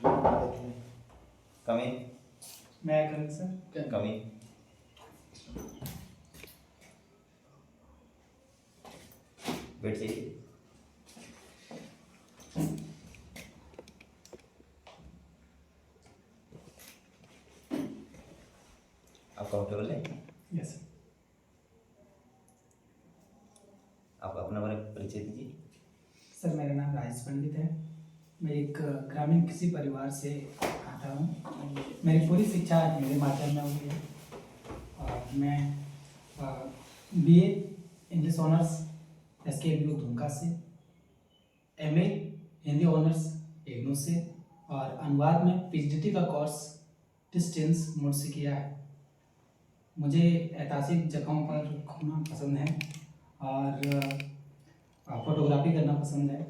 Come in. May I come in, sir? Come in. बैठ जाइए। आप कंफर्टेबल है? Yes, sir. आप अपना परिचय दीजिए। सर मेरा नाम राजेश पंडित है। मैं एक ग्रामीण किसी परिवार से आता हूँ। मेरी पूरी शिक्षा हिंदी माध्यम में हुई है और मैं BA English honours SKBU Dumka से, MA हिंदी ऑनर्स इग्नू से और अनुवाद में PhD का कोर्स डिस्टेंस मोड से किया है। मुझे ऐतिहासिक जगहों पर घूमना पसंद है और फोटोग्राफी करना पसंद है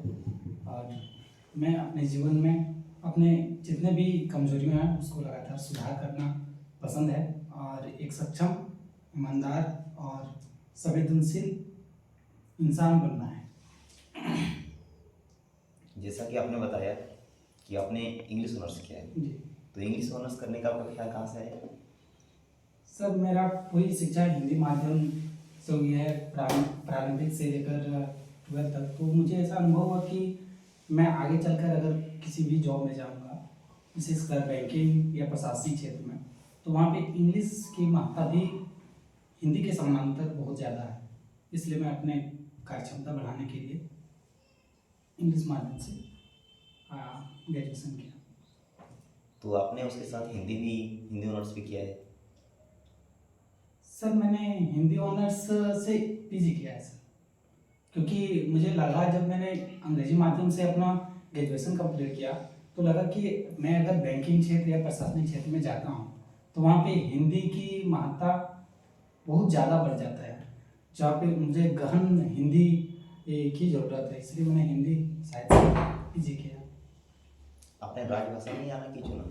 और मैं अपने जीवन में अपने जितने भी कमजोरियां हैं उसको लगातार सुधार करना पसंद है और एक सक्षम, ईमानदार और संवेदनशील इंसान बनना है। जैसा कि आपने बताया कि आपने इंग्लिश ऑनर्स किया है, जी तो इंग्लिश ऑनर्स करने का आपका ख्याल कहाँ से है? सर, मेरा पूरी शिक्षा हिंदी माध्यम से हुई है, प्रारंभिक से लेकर 12th तक। तो मुझे ऐसा अनुभव हुआ कि मैं आगे चलकर अगर किसी भी जॉब में जाऊंगा, विशेषकर बैंकिंग या प्रशासनिक क्षेत्र में, तो वहाँ पे इंग्लिश की महत्ता भी हिंदी के समानांतर बहुत ज़्यादा है। इसलिए मैं अपने कार्यक्षमता बढ़ाने के लिए इंग्लिश माध्यम से ग्रेजुएशन किया। तो आपने उसके साथ हिंदी ऑनर्स भी किया है? सर मैंने हिंदी ऑनर्स से PG किया है सर, क्योंकि मुझे लगा जब मैंने अंग्रेजी माध्यम से अपना ग्रेजुएशन कंप्लीट किया तो लगा कि मैं अगर बैंकिंग क्षेत्र या प्रशासनिक क्षेत्र में जाता हूँ तो वहाँ पे हिंदी की महत्ता बहुत ज़्यादा बढ़ जाता है, जहाँ पे मुझे गहन हिंदी की ज़रूरत है। इसलिए मैंने हिंदी साहित्य से PG किया। आपने राजभाषा में आना क्यों चुना?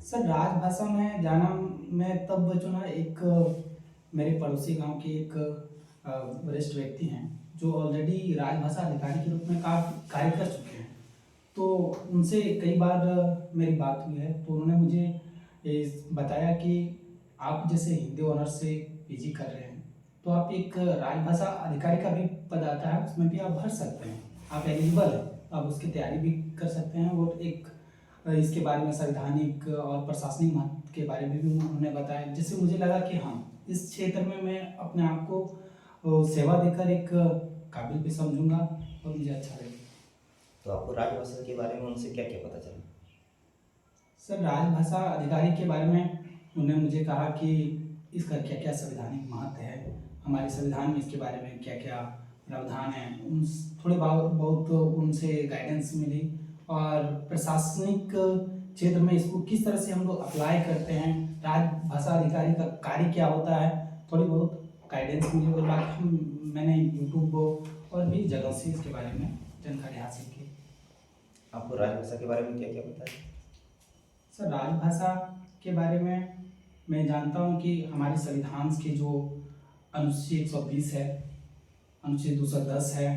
सर राजभाषा में जाना मैं तब चुना, एक मेरे पड़ोसी गांव के एक वरिष्ठ व्यक्ति हैं जो ऑलरेडी राजभाषा अधिकारी के रूप में कार्य कर चुके हैं। तो उनसे कई बार मेरी बात हुई है, तो उन्होंने मुझे बताया कि आप जैसे हिंदी ऑनर्स से PG कर रहे हैं तो आप एक राजभाषा अधिकारी का भी पद आता है, उसमें भी आप भर सकते हैं, आप एलिजिबल हैं, आप उसकी तैयारी भी कर सकते हैं। और एक इसके बारे में संवैधानिक और प्रशासनिक महत्व के बारे में भी उन्होंने बताया, जिससे मुझे लगा कि हाँ, इस क्षेत्र में मैं अपने आप को सेवा देकर एक काबिल भी समझूंगा और मुझे अच्छा लगेगा। तो आपको राजभाषा के बारे में उनसे क्या क्या पता चला? सर राजभाषा अधिकारी के बारे में उन्होंने मुझे कहा कि इसका क्या क्या संवैधानिक महत्व है, हमारे संविधान में इसके बारे में क्या क्या प्रावधान है, उन थोड़े बहुत उनसे गाइडेंस मिली। और प्रशासनिक क्षेत्र में इसको किस तरह से हम लोग अप्लाई करते हैं, राजभाषा अधिकारी का कार्य क्या होता है, थोड़ी बहुत गाइडेंस मिली। और बाकी मैंने यूट्यूब और भी जगह से इसके बारे में जानकारी हासिल की। आपको राजभाषा के बारे में क्या क्या पता है? सर राजभाषा के बारे में मैं जानता हूँ कि हमारे संविधान के जो अनुच्छेद 120 है, अनुच्छेद 210 है,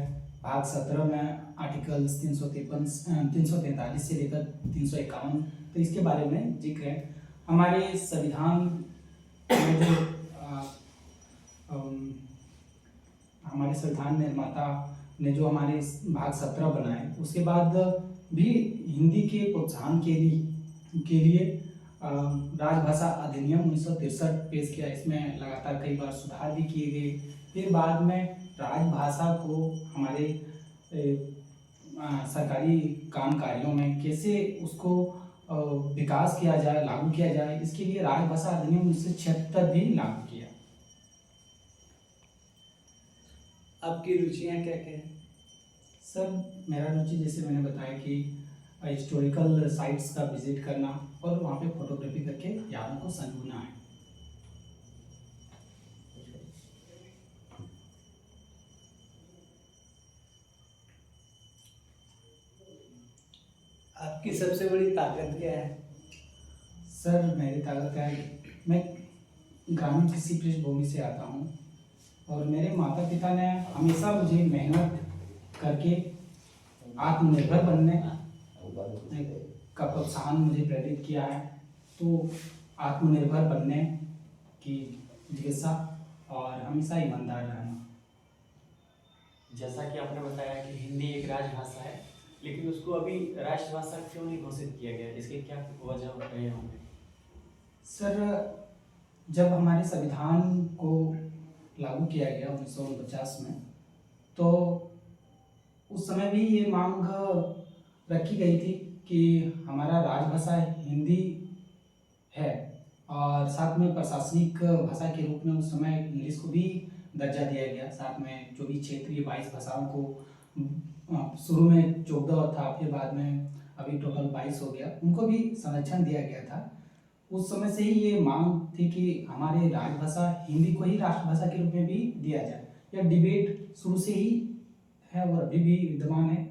भाग 17 में आर्टिकल 343 से लेकर 351, तो इसके बारे में जिक्र है। हमारे संविधान में जो हमारे संविधान निर्माता ने जो हमारे भाग 17 बनाए, उसके बाद भी हिंदी के प्रोत्साहन के लिए राजभाषा अधिनियम 1963 पेश किया। इसमें लगातार कई बार सुधार भी किए गए। फिर बाद में राजभाषा को हमारे सरकारी काम कार्यों में कैसे उसको विकास किया जाए, लागू किया जाए, इसके लिए राजभाषा अधिनियम 1976 भी लागू किया। आपकी रुचियाँ क्या क्या हैं? सर मेरा रुचि, जैसे मैंने बताया कि हिस्टोरिकल साइट्स का विजिट करना और वहाँ पे फोटोग्राफी करके यादों को संजोना है। आपकी सबसे बड़ी ताकत क्या है? सर मेरी ताकत क्या है, मैं ग्रामीण कृषि पृष्ठभूमि से आता हूँ और मेरे माता पिता ने हमेशा मुझे मेहनत करके आत्मनिर्भर बनने का प्रोत्साहन मुझे प्रेरित किया है। तो आत्मनिर्भर बनने की जिज्ञासा और हमेशा ईमानदार रहना। जैसा कि आपने बताया कि हिंदी एक राजभाषा है, लेकिन उसको अभी राष्ट्रभाषा क्यों नहीं घोषित किया गया? इसके क्या वजह रहे होंगे? सर, जब हमारे संविधान को लागू किया गया 1949 में, तो उस समय भी ये मांग रखी गई थी कि हमारा राजभाषा हिंदी है और साथ में प्रशासनिक भाषा के रूप में उस समय इंग्लिश को भी दर्जा दिया गया। साथ में जो भी क्षेत्रीय 22 भाषाओं को शुरू में 14 था, फिर बाद में अभी टोटल 22 हो गया, उनको भी संरक्षण दिया गया था। उस समय से ही ये मांग थी कि हमारे राजभाषा हिंदी को ही राष्ट्रभाषा के रूप में भी दिया जाए। यह डिबेट शुरू से ही है और अभी भी विद्यमान है,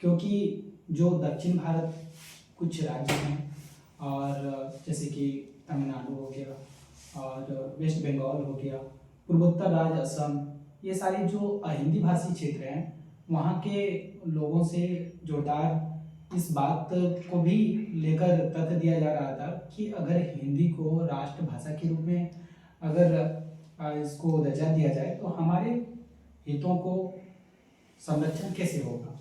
क्योंकि जो दक्षिण भारत कुछ राज्य हैं और जैसे कि तमिलनाडु हो गया और वेस्ट बंगाल हो गया, पूर्वोत्तर राज्य असम, ये सारे जो हिंदी भाषी क्षेत्र हैं, वहाँ के लोगों से जोरदार इस बात को भी लेकर तथ्य दिया जा रहा था कि अगर हिंदी को राष्ट्रभाषा के रूप में अगर इसको दर्जा दिया जाए तो हमारे हितों को संरक्षण कैसे होगा।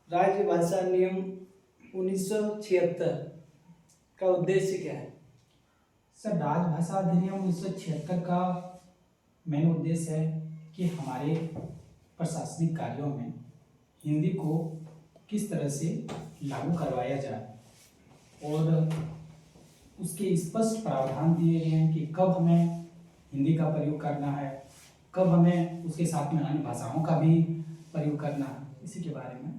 राजभाषा नियम 1976 का उद्देश्य क्या है? सर, राजभाषा अधिनियम 1976 का मेन उद्देश्य है कि हमारे प्रशासनिक कार्यों में हिंदी को किस तरह से लागू करवाया जाए और उसके स्पष्ट प्रावधान दिए गए हैं कि कब हमें हिंदी का प्रयोग करना है, कब हमें उसके साथ में अन्य भाषाओं का भी प्रयोग करना है, इसी के बारे में।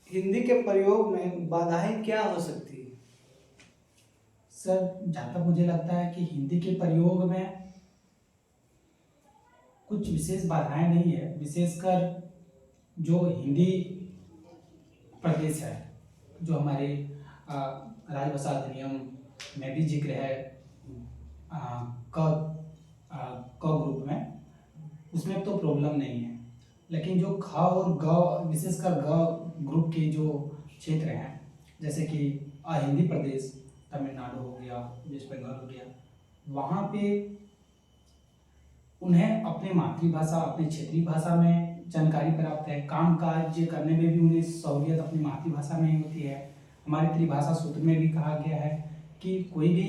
हिंदी के प्रयोग में बाधाएं क्या हो सकती है? सर, जहाँ तक मुझे लगता है कि हिंदी के प्रयोग में कुछ विशेष बाधाएं नहीं है, विशेषकर जो हिंदी प्रदेश है, जो हमारे राजभाषा अधिनियम में भी जिक्र है क ग्रुप में, उसमें तो प्रॉब्लम नहीं है। लेकिन जो ख और ग, विशेषकर ग ग्रुप के जो क्षेत्र हैं, जैसे कि हिंदी प्रदेश, तमिलनाडु हो गया, वेस्ट बंगाल हो गया, वहाँ पे उन्हें अपने मातृभाषा, अपनी क्षेत्रीय भाषा में जानकारी प्राप्त है। काम काज करने में भी उन्हें सहूलियत अपनी मातृभाषा में ही होती है। हमारी त्रिभाषा सूत्र में भी कहा गया है कि कोई भी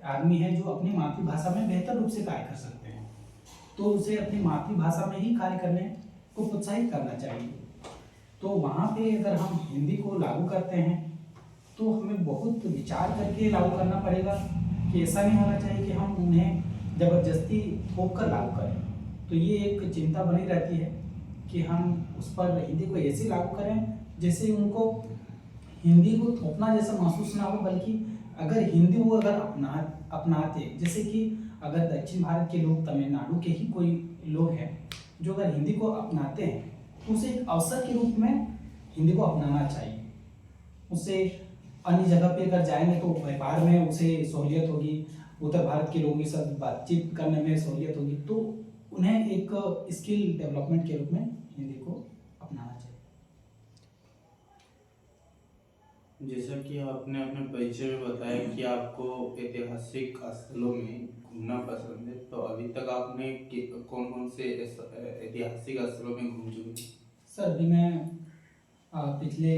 आदमी है जो अपनी मातृभाषा में बेहतर रूप से कार्य कर सकते हैं, तो उसे अपनी मातृभाषा में ही कार्य करने को प्रोत्साहित करना चाहिए। तो वहाँ पे अगर हम हिंदी को लागू करते हैं तो हमें बहुत विचार करके लागू करना पड़ेगा कि ऐसा नहीं होना चाहिए कि हम उन्हें ज़बरदस्ती थोप कर लागू करें। तो ये एक चिंता बनी रहती है कि हम उस पर हिंदी को ऐसे लागू करें जैसे उनको हिंदी को थोपना जैसा महसूस ना हो, बल्कि अगर हिंदी वो अगर अपनाते, जैसे कि अगर दक्षिण भारत के लोग, तमिलनाडु के ही कोई लोग हैं जो अगर हिंदी को अपनाते हैं तो उसे एक अवसर के रूप में हिंदी को अपनाना चाहिए। उससे अन्य जगह पे अगर जाएंगे तो व्यापार में उसे सहूलियत होगी, उत्तर भारत के लोगों के साथ बातचीत करने में सहूलियत होगी, तो उन्हें एक स्किल डेवलपमेंट के रूप में हिंदी को अपनाना चाहिए। जैसा कि आपने अपने परिचय में बताया कि आपको ऐतिहासिक स्थलों में घूमना पसंद है, तो अभी तक आपने कौन कौन से ऐतिहासिक स्थलों में घूम चुके? सर, अभी मैं पिछले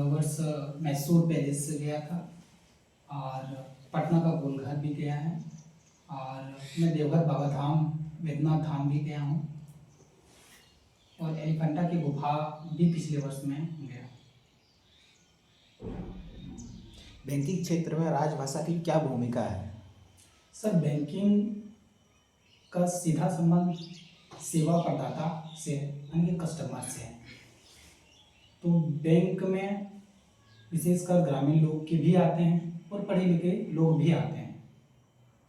वर्ष मैसूर पैलेस गया था और पटना का गोलघर भी गया है और मैं देवघर बाबा धाम, वैद्यनाथ धाम भी गया हूँ और एलिफेंटा की गुफा भी पिछले वर्ष में गया। बैंकिंग क्षेत्र में राजभाषा की क्या भूमिका है? सर, बैंकिंग का सीधा संबंध सेवा प्रदाता से यानी कस्टमर से है। तो बैंक में विशेषकर ग्रामीण लोग के भी आते हैं और पढ़े लिखे लोग भी आते हैं।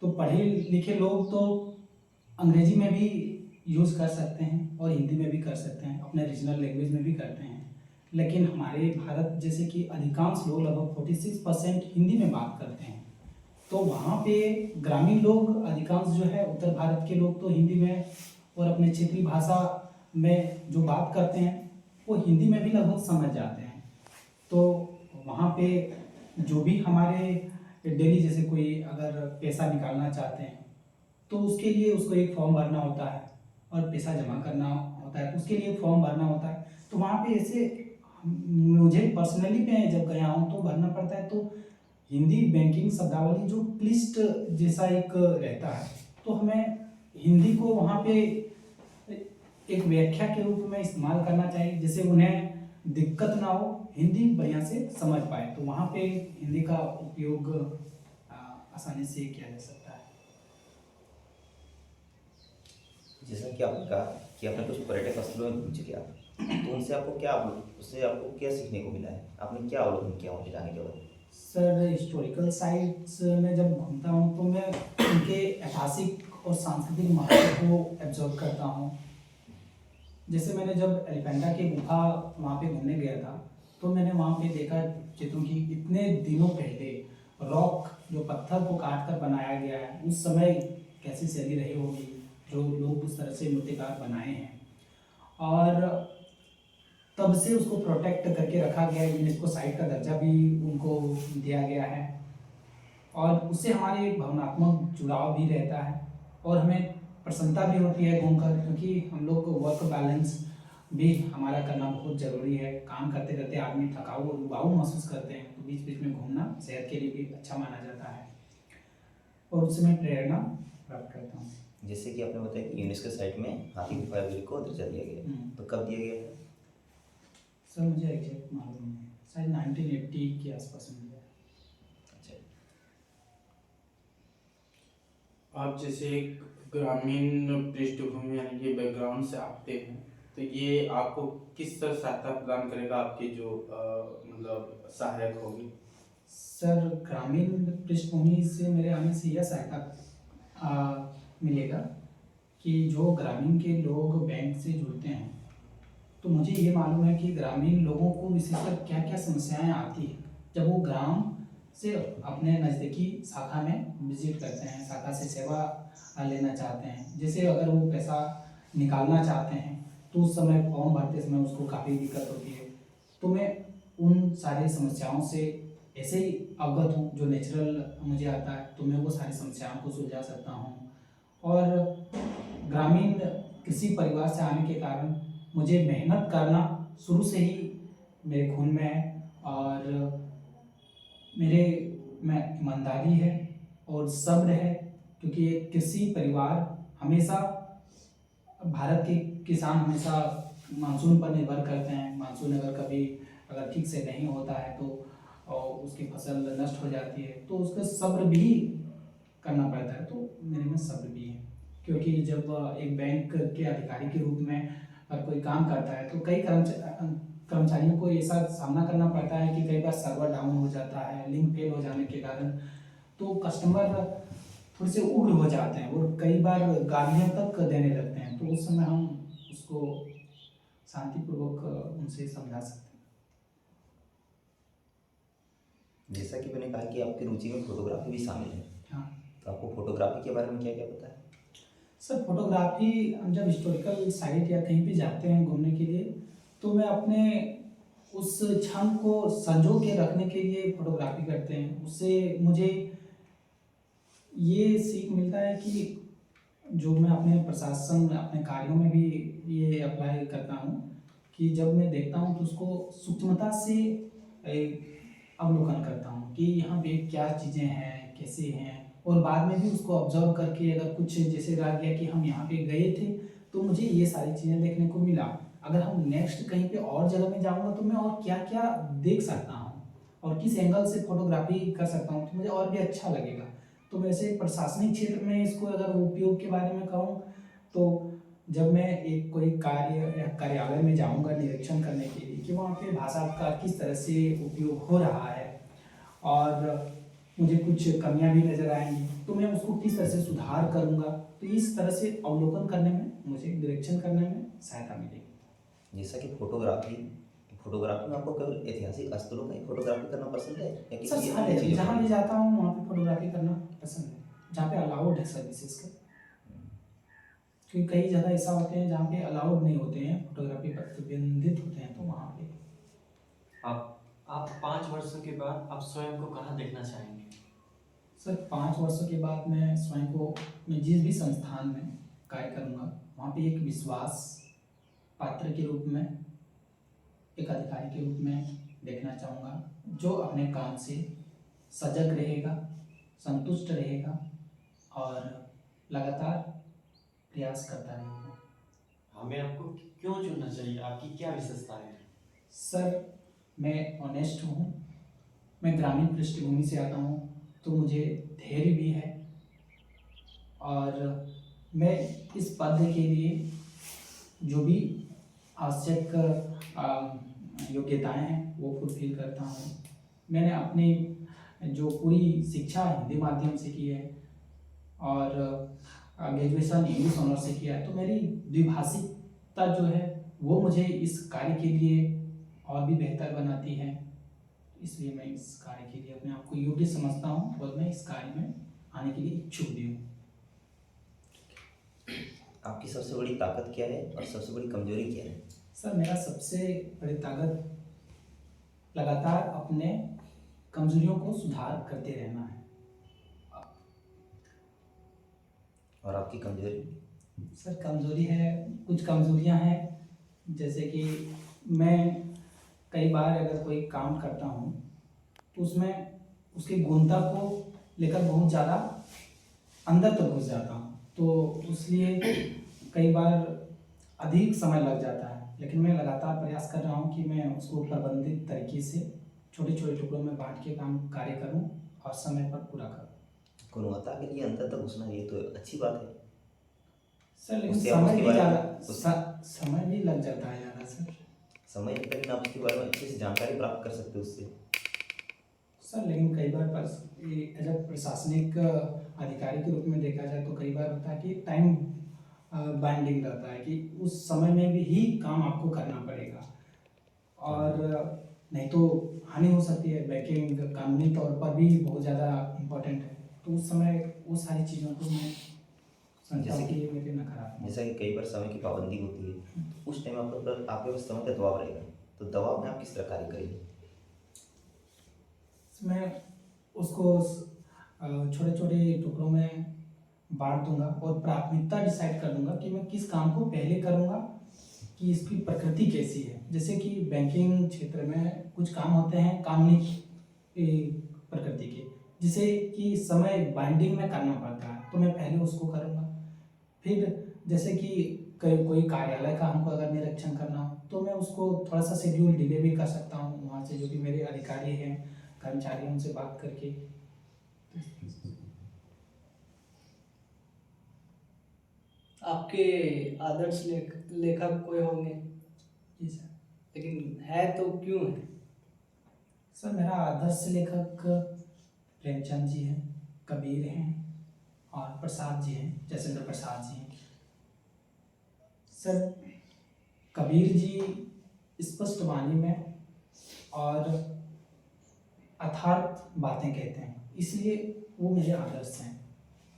तो पढ़े लिखे लोग तो अंग्रेजी में भी यूज़ कर सकते हैं और हिंदी में भी कर सकते हैं, अपने रीजनल लैंग्वेज में भी करते हैं। लेकिन हमारे भारत जैसे कि अधिकांश लोग, लगभग 46% हिंदी में बात करते हैं। तो वहाँ पे ग्रामीण लोग अधिकांश जो है, उत्तर भारत के लोग तो हिंदी में और अपने क्षेत्रीय भाषा में जो बात करते हैं वो हिंदी में भी लगभग समझ जाते हैं। तो वहाँ पे जो भी हमारे डेली जैसे कोई अगर पैसा निकालना चाहते हैं तो उसके लिए उसको एक फॉर्म भरना होता है और पैसा जमा करना होता है, उसके लिए फॉर्म भरना होता है। तो वहाँ पे ऐसे मुझे पर्सनली मैं जब गया हूँ तो भरना पड़ता है। तो हिंदी बैंकिंग शब्दावली जो क्लिष्ट जैसा एक रहता है, तो हमें हिंदी को वहाँ पे एक व्याख्या के रूप में इस्तेमाल करना चाहिए, जिससे उन्हें दिक्कत ना हो, हिंदी बढ़िया से समझ पाए। तो वहाँ पे हिंदी का उपयोग आसानी से किया जा सकता है। जैसा कि आपने कहा कि आपने कुछ पर्यटक स्थलों में घूम चुके आप, तो उससे आपको क्या सीखने को मिला है? आपने क्या अवलोकन किया वहाँ पे जाने के बाद? सर, हिस्टोरिकल साइट्स में जब घूमता हूँ तो मैं उनके ऐतिहासिक और सांस्कृतिक महत्व को एब्जॉर्व करता हूँ। जैसे मैंने जब एलिफेंटा की गुफा वहाँ पे घूमने गया था, तो मैंने वहाँ पे देखा चित्रों की इतने दिनों पहले रॉक जो पत्थर को काट कर बनाया गया है, उस समय कैसी शैली रही होगी जो लोग उस तरह से मूर्तिकार बनाए हैं, और तब से उसको प्रोटेक्ट करके रखा गया है। यूनेस्को साइट का दर्जा भी उनको दिया गया है, और उससे हमारे एक भावनात्मक जुड़ाव भी रहता है और हमें प्रसन्नता भी होती है घूमकर, क्योंकि हम लोग को वर्क बैलेंस भी हमारा करना बहुत ज़रूरी है। काम करते करते आदमी थकाऊ और उबाऊ महसूस करते हैं, तो बीच बीच में घूमना सेहत के लिए भी अच्छा माना जाता है और उससे मैं प्रेरणा प्राप्त करता हूँ। जैसे कि आपने बताया कि यूनेस्को साइट में हाथी गुफा को दर्जा दिया गया, तो कब दिया गया था? सर मुझे एग्जैक्ट मालूम नहीं है, शायद 1980 के आसपास में दिया। अच्छा, आप जैसे एक ग्रामीण पृष्ठभूमि यानी कि बैकग्राउंड से आते हैं, तो ये आपको किस तरह सहायता प्रदान करेगा, आपकी जो मतलब सहायक होगी? सर, ग्रामीण पृष्ठभूमि से मेरे आने से यह सहायता मिलेगा कि जो ग्रामीण के लोग बैंक से जुड़ते हैं, तो मुझे ये मालूम है कि ग्रामीण लोगों को विशेषकर क्या क्या समस्याएं आती हैं जब वो ग्राम से अपने नज़दीकी शाखा में विजिट करते हैं, शाखा से सेवा लेना चाहते हैं। जैसे अगर वो पैसा निकालना चाहते हैं तो उस समय फॉर्म भरते समय उसको काफ़ी दिक्कत होती है। तो मैं उन सारी समस्याओं से ऐसे ही अवगत हूँ, जो नेचुरल मुझे आता है, तो मैं वो सारी समस्याओं को सुलझा सकता हूँ। और ग्रामीण कृषि परिवार से आने के कारण मुझे मेहनत करना शुरू से ही मेरे खून में है, और मेरे में ईमानदारी है और सब्र है, क्योंकि एक कृषि परिवार हमेशा, भारत के किसान हमेशा मानसून पर निर्भर करते हैं। मानसून अगर ठीक से नहीं होता है तो और उसकी फसल नष्ट हो जाती है, तो उसका सब्र भी करना पड़ता है। तो मेरे में सब्र भी है, क्योंकि जब एक बैंक के अधिकारी के रूप में अगर कोई काम करता है तो कई कर्मचारियों को ऐसा सामना करना पड़ता है कि कई बार सर्वर डाउन हो जाता है, लिंक फेल हो जाने के कारण, तो कस्टमर थोड़े से उग्र हो जाते हैं और कई बार गालियाँ तक देने लगते हैं। तो उस समय हम उसको शांतिपूर्वक उनसे समझा सकते हैं। जैसा कि मैंने कहा कि आपकी रुचि में फोटोग्राफी भी शामिल है, हाँ तो आपको फोटोग्राफी के बारे में क्या क्या पता है? सर, फोटोग्राफी हम जब हिस्टोरिकल साइट या कहीं भी जाते हैं घूमने के लिए, तो मैं अपने उस क्षण को संजो के रखने के लिए फोटोग्राफी करते हैं। उससे मुझे ये सीख मिलता है कि जो मैं अपने प्रशासन अपने कार्यों में भी ये अप्लाई करता हूँ कि जब मैं देखता हूँ तो उसको सूक्ष्मता से अवलोकन करता हूँ कि यहाँ पे क्या चीज़ें हैं, कैसे हैं, और बाद में भी उसको ऑब्जर्व करके अगर कुछ जैसे रह गया कि हम यहाँ पे गए थे तो मुझे ये सारी चीज़ें देखने को मिला, अगर हम नेक्स्ट कहीं पे और जगह में जाऊँगा तो मैं और क्या क्या देख सकता हूँ और किस एंगल से फोटोग्राफी कर सकता हूँ, तो मुझे और भी अच्छा लगेगा। तो वैसे प्रशासनिक क्षेत्र में इसको अगर उपयोग के बारे में कहूँ तो जब मैं एक कोई कार्य या कार्यालय में जाऊँगा निरीक्षण करने के लिए कि वहाँ पे भाषा का किस तरह से उपयोग हो रहा है और मुझे कुछ कमियां भी नज़र आएंगी, तो मैं उसको किस तरह से सुधार करूँगा, तो इस तरह से अवलोकन करने में मुझे निरीक्षण करने में सहायता मिलेगी। जैसा कि फोटोग्राफी में आपको केवल ऐतिहासिक स्थलों का ही फोटोग्राफी करना पसंद है या सर, किसी अन्य चीज़ों जहाँ का? भी जाता हूँ वहाँ पे फोटोग्राफी करना पसंद है, जहाँ पे अलाउड है सर्विसेज का, क्योंकि कई जगह ऐसा होते हैं जहाँ पे अलाउड नहीं होते हैं, फोटोग्राफी प्रतिबंधित होते हैं, तो वहाँ पे। आप आप 5 वर्षों के बाद आप स्वयं को कहाँ देखना चाहेंगे? सर 5 वर्षों के बाद मैं स्वयं को, मैं जिस भी संस्थान में कार्य करूँगा वहाँ पे एक विश्वास पात्र के रूप में, एक अधिकारी के रूप में देखना चाहूँगा, जो अपने काम से सजग रहेगा, संतुष्ट रहेगा और लगातार प्रयास करता रहेगा। हमें आपको क्यों चुनना चाहिए? आपकी क्या विशेषताएं हैं? सर मैं ऑनेस्ट हूँ, मैं ग्रामीण पृष्ठभूमि से आता हूँ, तो मुझे धैर्य भी है और मैं इस पद के लिए जो भी आवश्यक योग्यताएं हैं वो फुलफिल करता हूँ। मैंने अपनी जो पूरी शिक्षा हिंदी माध्यम से की है और ग्रेजुएशन इंग्लिश ऑनर्स से किया है, तो मेरी द्विभाषिकता जो है वो मुझे इस कार्य के लिए और भी बेहतर बनाती है। इसलिए मैं इस कार्य के लिए अपने आप को योग्य समझता हूँ और मैं इस कार्य में आने के लिए इच्छुक भी हूँ। आपकी सबसे बड़ी ताकत क्या है और सबसे बड़ी कमजोरी क्या है? सर मेरा सबसे बड़ी ताकत लगातार अपने कमजोरियों को सुधार करते रहना है। और आपकी कमजोरी? सर कमजोरी है, कुछ कमजोरियां हैं, जैसे कि मैं कई बार अगर कोई काम करता हूँ तो उसमें उसकी गुणता को लेकर बहुत ज़्यादा अंदर तक घुस जाता हूँ, तो इसलिए कई बार अधिक समय लग जाता है। लेकिन मैं लगातार प्रयास कर रहा हूँ कि मैं उसको प्रबंधित तरीके से छोटे छोटे टुकड़ों में बांट के काम कार्य करूँ और समय पर पूरा करूँ। गुणवत्ता के लिए अंतर तक घुसना, ये तो अच्छी बात है। सर लेकिन उससे आप समय उसके भी बारे में ज़्यादा समय भी लग जाता है ज़्यादा सर। समय के लेकिन आप उसके बारे में अच्छे से जानकारी प्राप्त कर सकते हो उससे। सर लेकिन कई बार एज अ प्रशासनिक अधिकारी के रूप में देखा जाए तो कई बार होता है कि टाइम बाइंडिंग रहता है कि उस समय में भी ही काम आपको करना पड़ेगा और नहीं तो हानि हो सकती है। बैंकिंग कानूनी तौर पर भी बहुत ज़्यादा इम्पोर्टेंट है, तो उस समय वो सारी चीज़ों को मैं समझता हूँ कि ये मेरे नकारात्मक। जैसा कि कई बार समय की पाबंदी होती है, तो उस टाइम आपके पास समय का दबाव रहेगा, तो दबाव में आप किस तरह कार्य करेंगे? मैं उसको छोटे छोटे टुकड़ों में बांट दूंगा और प्राथमिकता डिसाइड कर दूंगा कि मैं किस काम को पहले करूंगा, कि इसकी प्रकृति कैसी है। जैसे कि बैंकिंग क्षेत्र में कुछ काम होते हैं कानूनी प्रकृति के, जिसे कि समय बाइंडिंग में करना पड़ता है, तो मैं पहले उसको करूंगा। फिर जैसे कि कोई कार्यालय का हमको अगर निरीक्षण करना हो तो मैं उसको थोड़ा सा शेड्यूल डिले भी कर सकता हूँ, वहाँ से जो भी मेरे अधिकारी हैं कर्मचारी हैं उनसे बात करके। आपके आदर्श लेखक कोई होंगे, जी सर। लेकिन है तो क्यों है? सर मेरा आदर्श लेखक प्रेमचंद जी हैं, कबीर हैं और प्रसाद जी हैं, जयचंद्र प्रसाद जी हैं। सर कबीर जी स्पष्ट वाणी में और अर्थात बातें कहते हैं, इसलिए वो मेरे आदर्श हैं।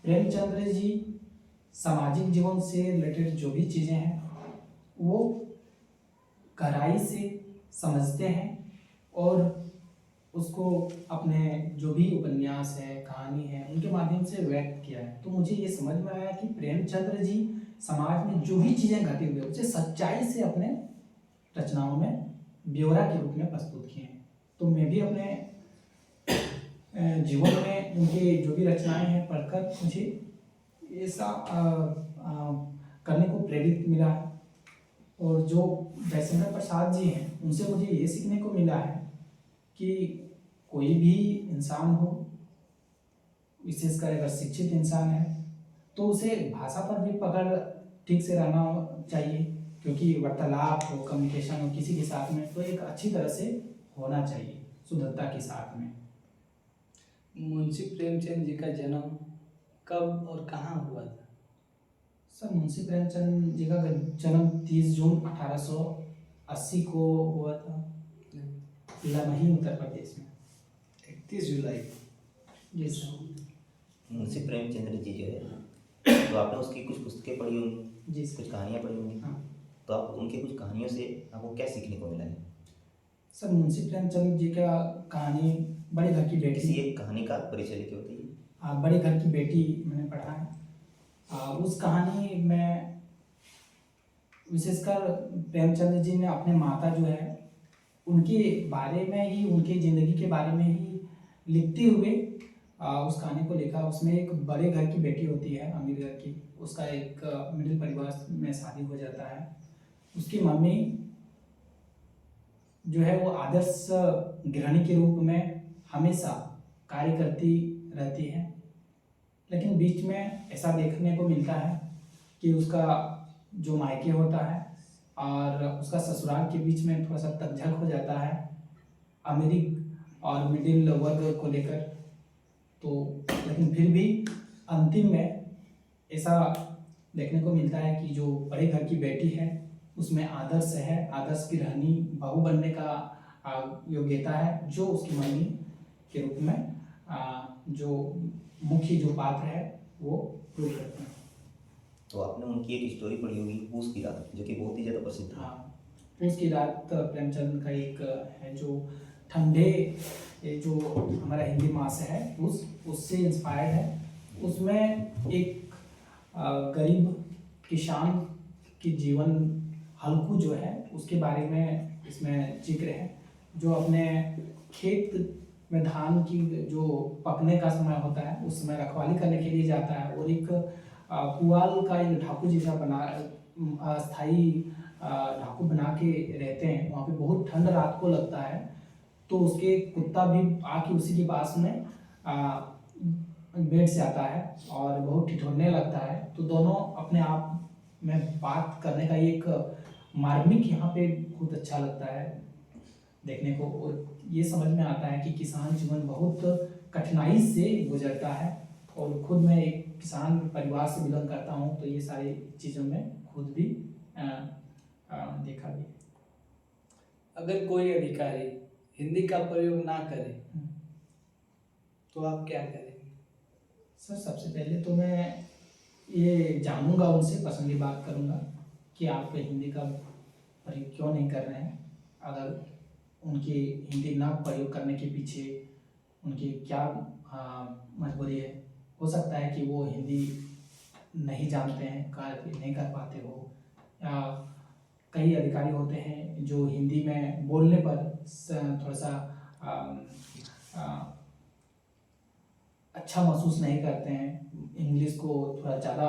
प्रेमचंद्र जी सामाजिक जीवन से रिलेटेड जो भी चीज़ें हैं वो गहराई से समझते हैं और उसको अपने जो भी उपन्यास है कहानी है उनके माध्यम से व्यक्त किया है। तो मुझे ये समझ में आया कि प्रेमचंद्र जी समाज में जो भी चीज़ें घटी हुई है उसे सच्चाई से अपने रचनाओं में ब्यौरा के रूप में प्रस्तुत किए हैं। तो मैं भी अपने जीवन में उनके जो भी रचनाएं हैं पढ़कर मुझे ऐसा करने को प्रेरित मिला है। और जो जयचंद्र प्रसाद जी हैं उनसे मुझे ये सीखने को मिला है कि कोई भी इंसान हो, विशेषकर अगर शिक्षित इंसान है तो उसे भाषा पर भी पकड़ ठीक से रहना चाहिए, क्योंकि वार्तालाप हो, कम्युनिकेशन हो किसी के साथ में तो एक अच्छी तरह से होना चाहिए शुद्धता के साथ में। मुंशी प्रेमचंद जी का जन्म कब और कहाँ हुआ था? सर मुंशी प्रेमचंद जी का जन्म 30 जून 1880 को हुआ था लमही उत्तर प्रदेश में। 31 जुलाई। जी सर। मुंशी प्रेमचंद्र जी जो है, तो आपने उसकी कुछ पुस्तकें पढ़ी होंगी, जी सर। कुछ कहानियाँ पढ़ी होंगी, हाँ। तो आप उनकी कुछ कहानियों से आपको क्या सीखने को मिला है? सर मुंशी प्रेमचंद जी का कहानी बड़े घर की किसी बेटी। एक कहानी का परिचय लेके बताइए। बड़े घर की बेटी मैंने पढ़ा है। उस कहानी में विशेषकर प्रेमचंद जी ने अपने माता जो है उनके बारे में ही, उनके ज़िंदगी के बारे में ही लिखते हुए उस कहानी को लिखा। उसमें एक बड़े घर की बेटी होती है, अमीर घर की, उसका एक मिडिल परिवार में शादी हो जाता है। उसकी मम्मी जो है वो आदर्श गृहिणी के रूप में हमेशा कार्य करती रहती है, लेकिन बीच में ऐसा देखने को मिलता है कि उसका जो मायके होता है और उसका ससुराल के बीच में थोड़ा सा तकझक हो जाता है अमीरी और मिडिल वर्ग को लेकर। तो लेकिन फिर भी अंतिम में ऐसा देखने को मिलता है कि जो बड़े घर की बेटी है उसमें आदर्श है, आदर्श की गृहिणी बहू बनने का योग्यता है, जो उसकी मम्मी के रूप में जो मुख्य जो पात्र है वो प्रूव करते हैं। तो आपने उनकी एक स्टोरी पढ़ी होगी, पूस की रात, जो कि बहुत ही ज़्यादा प्रसिद्ध है। हाँ, पूस की रात प्रेमचंद का एक है जो ठंडे, ये जो हमारा हिंदी मास है पूस, उससे इंस्पायर्ड है। उसमें एक गरीब किसान की जीवन हल्कू जो है उसके बारे में इसमें जिक्र है, जो अपने खेत में धान की जो पकने का समय होता है उस समय रखवाली करने के लिए जाता है और एक पुआल का एक ढाकू जैसा बना, अस्थाई ढाकू बना के रहते हैं। वहाँ पे बहुत ठंड रात को लगता है, तो उसके कुत्ता भी आके उसी के पास में बैठ जाता है और बहुत ठिठुरने लगता है। तो दोनों अपने आप में बात करने का एक मार्मिक यहाँ पे बहुत अच्छा लगता है देखने को, और ये समझ में आता है कि किसान जीवन बहुत कठिनाई से गुजरता है। और खुद मैं एक किसान परिवार से बिलोंग करता हूँ, तो ये सारी चीज़ों में खुद भी देखा भी। अगर कोई अधिकारी हिंदी का प्रयोग ना करे तो आप क्या करेंगे? सर सबसे पहले तो मैं ये जानूंगा उनसे, पर्सनली बात करूंगा कि आप हिंदी का प्रयोग क्यों नहीं कर रहे हैं। अगर उनकी हिंदी ना प्रयोग करने के पीछे उनकी क्या मजबूरी है, हो सकता है कि वो हिंदी नहीं जानते हैं, कार्य नहीं कर पाते हो, या कई अधिकारी होते हैं जो हिंदी में बोलने पर थोड़ा सा अच्छा महसूस नहीं करते हैं, इंग्लिश को थोड़ा ज़्यादा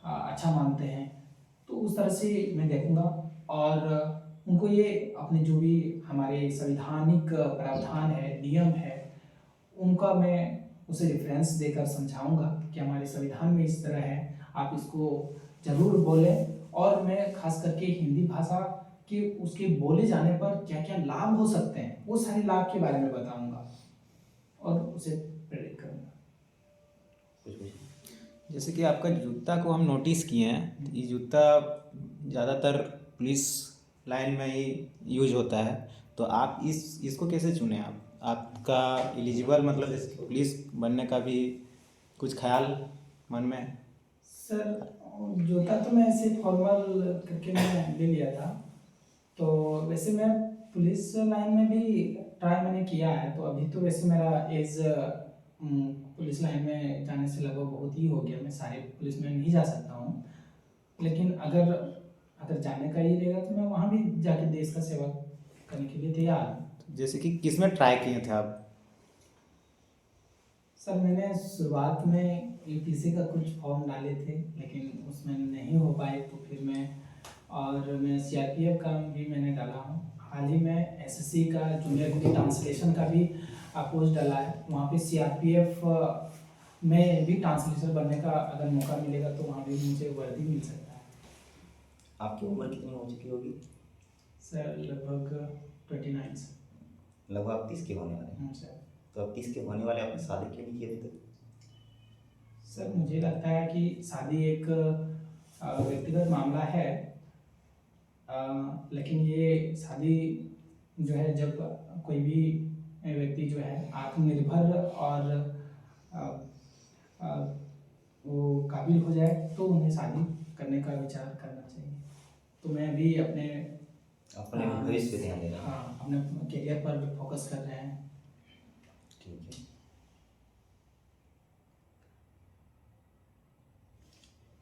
अच्छा मानते हैं। तो उस तरह से मैं देखूंगा और उनको ये अपने जो भी हमारे संवैधानिक प्रावधान है, नियम है, उनका मैं उसे रेफरेंस देकर समझाऊंगा कि हमारे संविधान में इस तरह है, आप इसको ज़रूर बोलें। और मैं खास करके हिंदी भाषा के उसके बोले जाने पर क्या क्या लाभ हो सकते हैं, वो सारे लाभ के बारे में बताऊंगा और उसे प्रेरित करूंगा। जैसे कि आपका जूता को हम नोटिस किए हैं, ये जूता ज़्यादातर पुलिस लाइन में ही यूज होता है, तो आप इसको कैसे चुने? आपका एलिजिबल मतलब जैसे पुलिस बनने का भी कुछ ख्याल मन में है? सर जूता तो मैं ऐसे फॉर्मल करके मैं ले लिया था, तो वैसे मैं पुलिस लाइन में भी ट्राई मैंने किया है। तो अभी तो वैसे मेरा एज पुलिस लाइन में जाने से लगभग बहुत ही हो गया, मैं सारे पुलिस में नहीं जा सकता हूँ, लेकिन अगर जाने का ही रहेगा तो मैं वहाँ भी जाके देश का सेवा करने के लिए तैयार हूँ। जैसे कि किस में ट्राई किए थे आप? सर मैंने शुरुआत में यूपीएससी का कुछ फॉर्म डाले थे, लेकिन उसमें नहीं हो पाए, तो फिर मैं सीआरपीएफ का भी मैंने डाला हूँ। हाल ही में एसएससी का जूनियर हिंदी ट्रांसलेशन का भी पोस्ट डाला है। वहाँ पे सीआरपीएफ में भी ट्रांसलेटर बनने का अगर मौका मिलेगा तो वहाँ भी मुझे वर्दी मिल सकता है। आपकी उम्र कितनी हो चुकी होगी? सर लगभग 29 लगभग आप 30 के होने वाले हैं। सर। तो आप 30 के होने वाले, आपने शादी क्यों नहीं की अभी तक? सर मुझे लगता है कि शादी एक व्यक्तिगत मामला है, लेकिन ये शादी जो है, जब कोई भी व्यक्ति जो है आत्मनिर्भर और वो काबिल हो जाए तो उन्हें शादी करने का विचार करना चाहिए। तो मैं भी अपने अपने हाँ, भविष्य पे ध्यान देना है। हाँ, अपने करियर पर फोकस कर रहे हैं। ठीक है।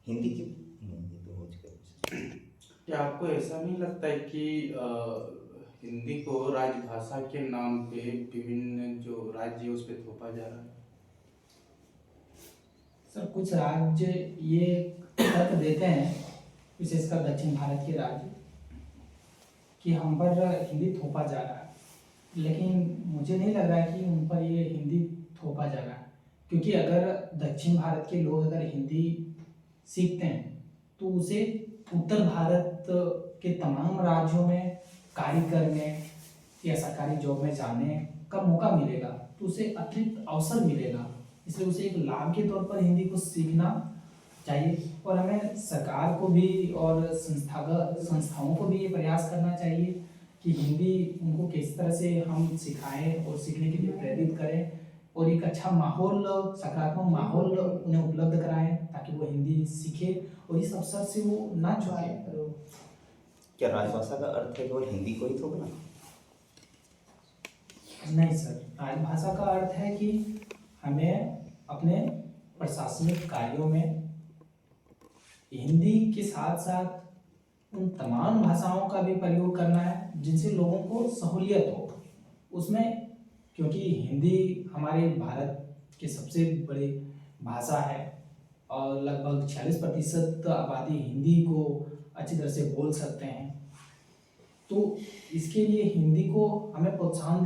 हिंदी की नहीं, ये तो हो चुका है। क्या आपको ऐसा नहीं लगता है कि हिंदी को राजभाषा के नाम पे विभिन्न जो राज्य है उस पे थोपा जा रहा है? सर कुछ राज्य ये तर्क देते हैं, विशेषकर दक्षिण भारत के राज्य, कि हम पर हिंदी थोपा जा रहा है, लेकिन मुझे नहीं लग रहा है कि उन पर ये हिंदी थोपा जा रहा है, क्योंकि अगर दक्षिण भारत के लोग अगर हिंदी सीखते हैं तो उसे उत्तर भारत के तमाम राज्यों में कार्य करने या सरकारी जॉब में जाने का मौका मिलेगा, तो उसे अतिरिक्त अवसर मिलेगा। इसलिए उसे एक लाभ के तौर पर हिंदी को सीखना चाहिए, और हमें सरकार को भी और संस्थाओं को भी ये प्रयास करना चाहिए कि हिंदी उनको किस तरह से हम सिखाएं और सीखने के लिए प्रेरित करें, और एक अच्छा माहौल, सकारात्मक माहौल उन्हें उपलब्ध कराएं ताकि वो हिंदी सीखे और इस अवसर से वो ना चुके। क्या राजभाषा का अर्थ है केवल हिंदी को ही थोपना? नहीं सर, राजभाषा का अर्थ है कि हमें अपने प्रशासनिक कार्यों में हिंदी के साथ साथ उन तमाम भाषाओं का भी प्रयोग करना है जिनसे लोगों को सहूलियत हो उसमें, क्योंकि हिंदी हमारे भारत के सबसे बड़ी भाषा है और लगभग 46% आबादी हिंदी को अच्छी तरह से बोल सकते हैं। तो इसके लिए हिंदी को हमें प्रोत्साहन